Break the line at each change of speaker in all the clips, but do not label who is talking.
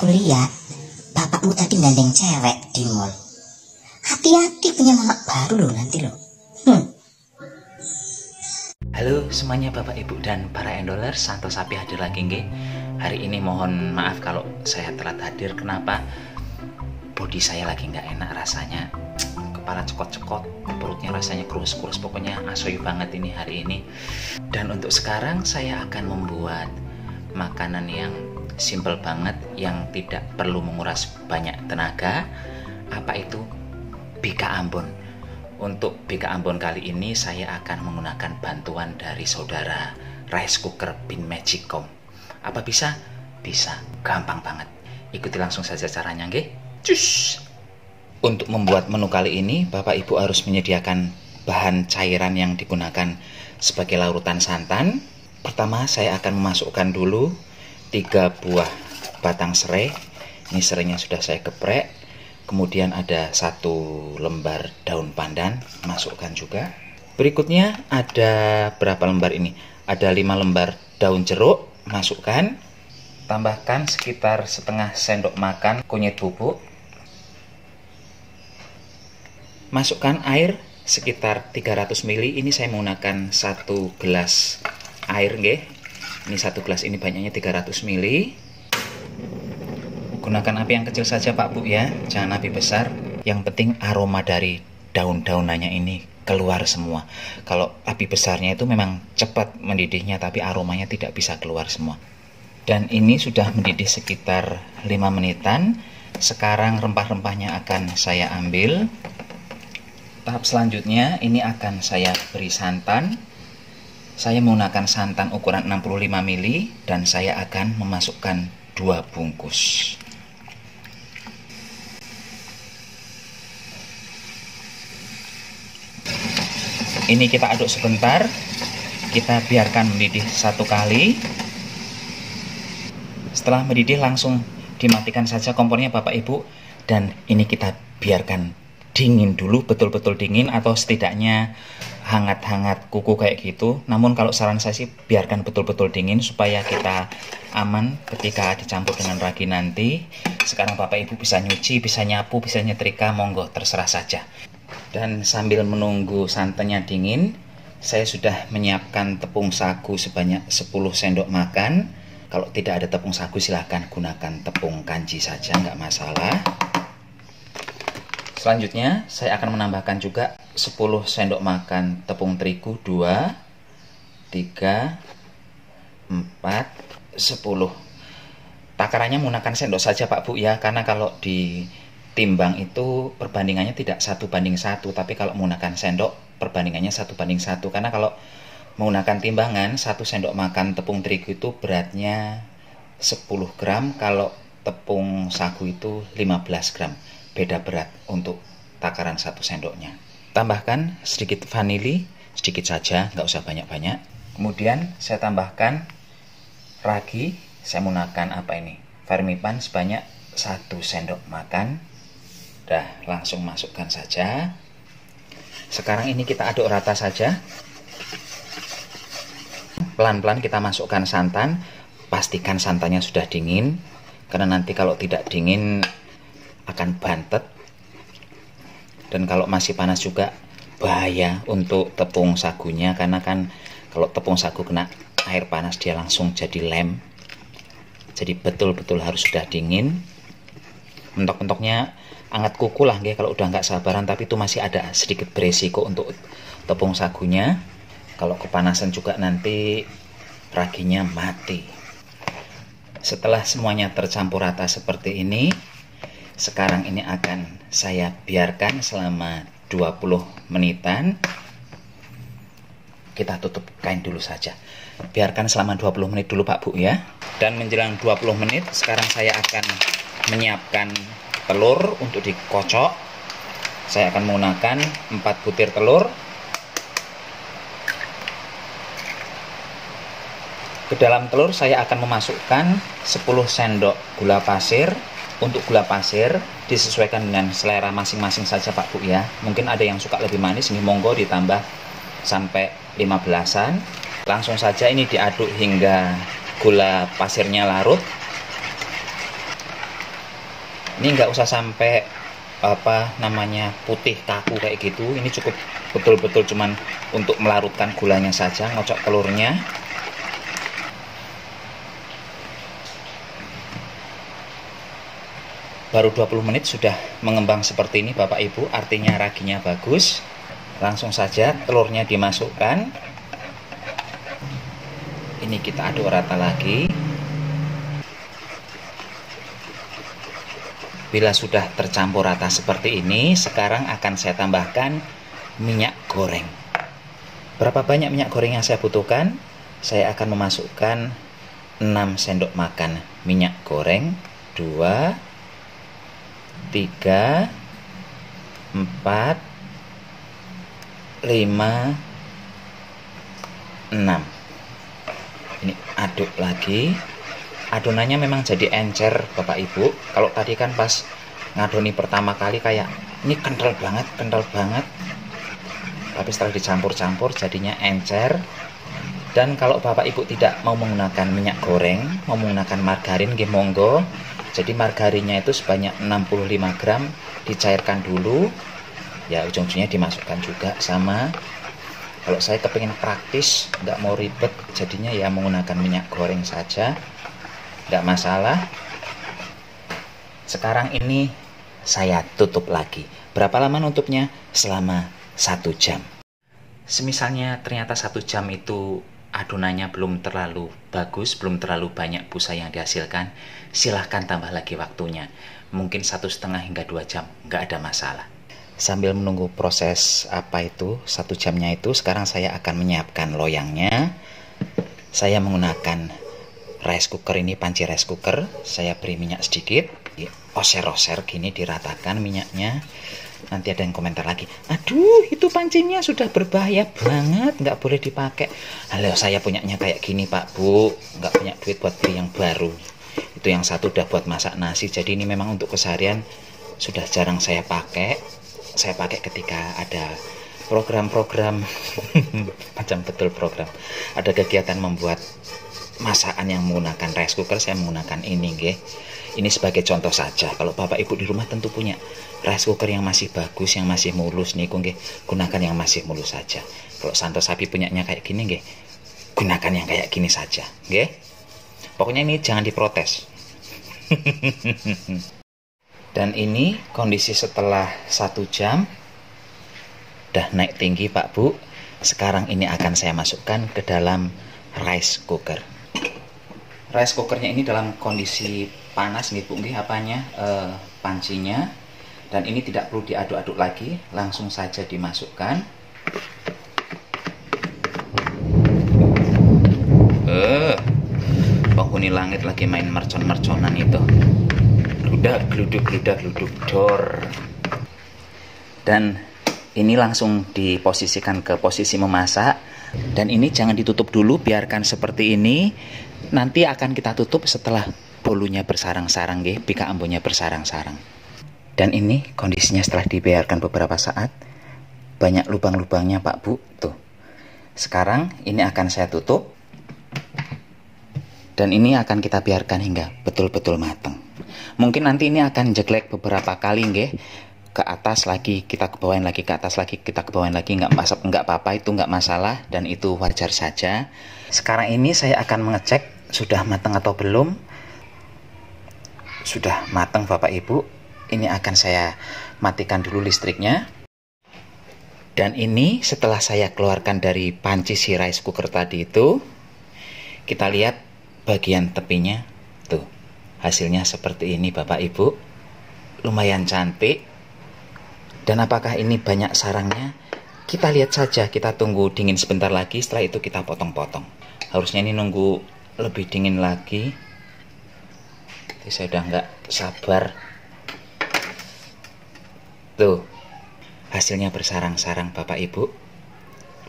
Aku lihat bapakmu tadi gandeng cewek di mall. Hati-hati punya mama baru loh nanti loh.
Halo semuanya Bapak Ibu dan para endolers, Santo Sapi hadir lagi nggih. Hari ini mohon maaf kalau saya telat hadir. Kenapa? Body saya lagi nggak enak rasanya. Kepala cekot-cekot, perutnya rasanya kurus-kurus, pokoknya asoy banget ini hari ini. Dan untuk sekarang saya akan membuat makanan yang simple banget, yang tidak perlu menguras banyak tenaga. Apa itu? Bika Ambon. Untuk Bika Ambon kali ini saya akan menggunakan bantuan dari saudara rice cooker bin Magicom. Apa bisa? Bisa, gampang banget. Ikuti langsung saja caranya nggih. Cus. Untuk membuat menu kali ini, Bapak Ibu harus menyediakan bahan cairan yang digunakan sebagai larutan santan. Pertama, saya akan memasukkan dulu 3 buah batang serai. Ini serainya sudah saya geprek. Kemudian ada 1 lembar daun pandan, masukkan juga. Berikutnya ada berapa lembar ini? Ada 5 lembar daun jeruk, masukkan. Tambahkan sekitar setengah sendok makan kunyit bubuk. Masukkan air sekitar 300 ml. Ini saya menggunakan 1 gelas air nggih. Ini 1 gelas ini banyaknya 300 ml. Gunakan api yang kecil saja Pak Bu ya, jangan api besar. Yang penting aroma dari daun-daunannya ini keluar semua. Kalau api besarnya itu memang cepat mendidihnya, tapi aromanya tidak bisa keluar semua. Dan ini sudah mendidih sekitar 5 menitan. Sekarang rempah-rempahnya akan saya ambil. Tahap selanjutnya ini akan saya beri santan. Saya menggunakan santan ukuran 65 ml dan saya akan memasukkan 2 bungkus. Ini kita aduk sebentar, kita biarkan mendidih 1 kali. Setelah mendidih langsung dimatikan saja kompornya Bapak Ibu, dan ini kita biarkan dingin dulu, betul-betul dingin, atau setidaknya hangat-hangat kuku kayak gitu. Namun kalau saran saya sih biarkan betul-betul dingin supaya kita aman ketika dicampur dengan ragi nanti. Sekarang Bapak Ibu bisa nyuci, bisa nyapu, bisa nyetrika, monggo terserah saja. Dan sambil menunggu santannya dingin, saya sudah menyiapkan tepung sagu sebanyak 10 sendok makan. Kalau tidak ada tepung sagu silahkan gunakan tepung kanji saja, nggak masalah. Selanjutnya saya akan menambahkan juga 10 sendok makan tepung terigu, 2, 3, 4, 10. Takarannya menggunakan sendok saja Pak Bu ya, karena kalau ditimbang itu perbandingannya tidak 1:1, tapi kalau menggunakan sendok perbandingannya 1:1. Karena kalau menggunakan timbangan 1 sendok makan tepung terigu itu beratnya 10 gram, kalau tepung sagu itu 15 gram. Beda berat untuk takaran 1 sendoknya. Tambahkan sedikit vanili, sedikit saja, nggak usah banyak-banyak. Kemudian saya tambahkan ragi. Saya menggunakan apa ini? Vermipan sebanyak 1 sendok makan. Dah, langsung masukkan saja. Sekarang ini kita aduk rata saja. Pelan-pelan kita masukkan santan. Pastikan santannya sudah dingin, karena nanti kalau tidak dingin akan bantet, dan kalau masih panas juga bahaya untuk tepung sagunya, karena kan kalau tepung sagu kena air panas dia langsung jadi lem. Jadi betul-betul harus sudah dingin. Mentok-mentoknya anget kuku lah nggih kalau udah nggak sabaran, tapi itu masih ada sedikit beresiko untuk tepung sagunya. Kalau kepanasan juga nanti raginya mati. Setelah semuanya tercampur rata seperti ini, sekarang ini akan saya biarkan selama 20 menitan. Kita tutup kain dulu saja. Biarkan selama 20 menit dulu Pak Bu ya. Dan menjelang 20 menit, sekarang saya akan menyiapkan telur untuk dikocok. Saya akan menggunakan 4 butir telur. Ke dalam telur saya akan memasukkan 10 sendok gula pasir. Untuk gula pasir disesuaikan dengan selera masing-masing saja Pak Bu ya. Mungkin ada yang suka lebih manis, ini monggo ditambah sampai 15-an. Langsung saja ini diaduk hingga gula pasirnya larut. Ini nggak usah sampai putih kaku kayak gitu. Ini cukup betul-betul cuman untuk melarutkan gulanya saja. Ngocok telurnya. Baru 20 menit sudah mengembang seperti ini Bapak Ibu, artinya raginya bagus. Langsung saja telurnya dimasukkan. Ini kita aduk rata lagi. Bila sudah tercampur rata seperti ini, sekarang akan saya tambahkan minyak goreng. Berapa banyak minyak goreng yang saya butuhkan? Saya akan memasukkan 6 sendok makan minyak goreng. 2 3 4 5 6. Ini aduk lagi. Adonannya memang jadi encer Bapak Ibu. Kalau tadi kan pas ngadoni pertama kali kayak ini kental banget. Tapi setelah dicampur-campur jadinya encer. Dan kalau Bapak Ibu tidak mau menggunakan minyak goreng, mau menggunakan margarin, nggih monggo. Jadi margarinnya itu sebanyak 65 gram dicairkan dulu. Ya ujung-ujungnya dimasukkan juga sama. Kalau saya kepingin praktis, nggak mau ribet, jadinya ya menggunakan minyak goreng saja. Nggak masalah. Sekarang ini saya tutup lagi. Berapa lama nutupnya? Selama 1 jam. Semisalnya ternyata 1 jam itu adonannya belum terlalu bagus, belum terlalu banyak busa yang dihasilkan, silahkan tambah lagi waktunya. Mungkin 1,5 hingga 2 jam, nggak ada masalah. Sambil menunggu proses 1 jamnya itu, sekarang saya akan menyiapkan loyangnya. Saya menggunakan rice cooker ini, panci rice cooker. Saya beri minyak sedikit, oser-oser gini, diratakan minyaknya. Nanti ada yang komentar lagi, aduh itu pancinya sudah berbahaya banget, nggak boleh dipakai. Halo, saya punyanya kayak gini Pak Bu, nggak punya duit buat beli yang baru. Itu yang satu udah buat masak nasi, jadi ini memang untuk keseharian sudah jarang saya pakai. Saya pakai ketika ada program-program macam betul program, ada kegiatan membuat masakan yang menggunakan rice cooker, saya menggunakan ini nggih. Ini sebagai contoh saja. Kalau Bapak Ibu di rumah tentu punya rice cooker yang masih bagus, yang masih mulus nih, nggih, gunakan yang masih mulus saja. Kalau Santo Sapi punyanya kayak gini nggih, gunakan yang kayak gini saja, nggih. Pokoknya ini jangan diprotes. Dan ini kondisi setelah 1 jam. Udah naik tinggi Pak Bu. Sekarang ini akan saya masukkan ke dalam rice cooker. Rice cookernya ini dalam kondisi panas nih Bu, nggih pancinya. Dan ini tidak perlu diaduk-aduk lagi, langsung saja dimasukkan. Penghuni langit lagi main mercon-merconan itu. Gluduk dor. Dan ini langsung diposisikan ke posisi memasak. Dan ini jangan ditutup dulu, biarkan seperti ini. Nanti akan kita tutup setelah bolunya bersarang-sarang, nggih, pika ambonya bersarang-sarang. Dan ini kondisinya setelah dibiarkan beberapa saat. Banyak lubang-lubangnya Pak Bu, tuh. Sekarang ini akan saya tutup. Dan ini akan kita biarkan hingga betul-betul matang. Mungkin nanti ini akan jeglek beberapa kali, nggih. Ke atas lagi, kita kebawain lagi, ke atas lagi, kita kebawain lagi, nggak apa-apa, itu nggak masalah, dan itu wajar saja. Sekarang ini saya akan mengecek sudah matang atau belum. Sudah matang Bapak Ibu. Ini akan saya matikan dulu listriknya. Dan ini setelah saya keluarkan dari panci si rice cooker tadi itu, kita lihat bagian tepinya, tuh, hasilnya seperti ini Bapak Ibu. Lumayan cantik. Dan apakah ini banyak sarangnya? Kita lihat saja, kita tunggu dingin sebentar lagi, setelah itu kita potong-potong. Harusnya ini nunggu lebih dingin lagi. Jadi saya udah nggak sabar. Tuh, hasilnya bersarang-sarang Bapak Ibu.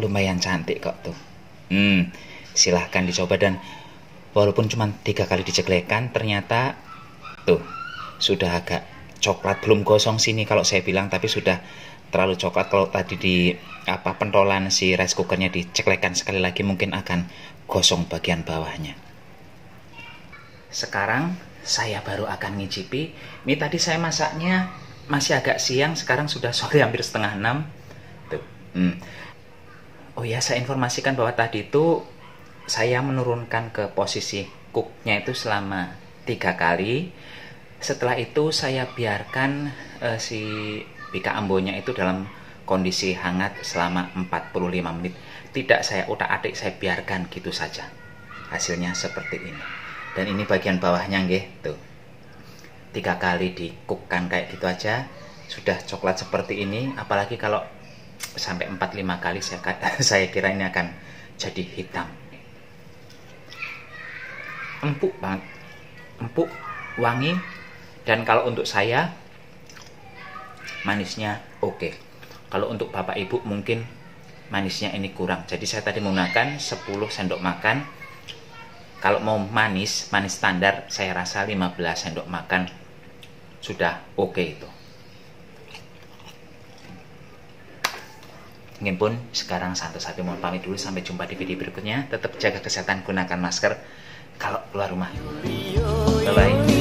Lumayan cantik kok tuh. Silahkan dicoba, dan walaupun cuma 3 kali diceklekan, ternyata tuh sudah agak coklat, belum gosong sini kalau saya bilang, tapi sudah terlalu coklat. Kalau tadi di pentolan si rice cookernya diceklekan sekali lagi, mungkin akan gosong bagian bawahnya. Sekarang saya baru akan ngicipi. Ini tadi saya masaknya masih agak siang, sekarang sudah sore hampir setengah 6. Tuh. Oh ya, saya informasikan bahwa tadi itu saya menurunkan ke posisi cooknya itu selama 3 kali. Setelah itu saya biarkan si bika ambonya itu dalam kondisi hangat selama 45 menit. Tidak saya utak-atik, saya biarkan gitu saja. Hasilnya seperti ini. Dan ini bagian bawahnya nggih, tuh. 3 kali dikukkan kayak gitu aja sudah coklat seperti ini. Apalagi kalau sampai 4-5 kali saya kira ini akan jadi hitam. Empuk banget. Empuk, wangi, dan kalau untuk saya manisnya oke. Kalau untuk Bapak Ibu mungkin manisnya ini kurang. Jadi saya tadi menggunakan 10 sendok makan. Kalau mau manis standar saya rasa 15 sendok makan sudah oke itu. Mungkin pun sekarang Santo Sapi mohon pamit dulu, sampai jumpa di video berikutnya. Tetap jaga kesehatan, gunakan masker kalau keluar rumah. Bye bye.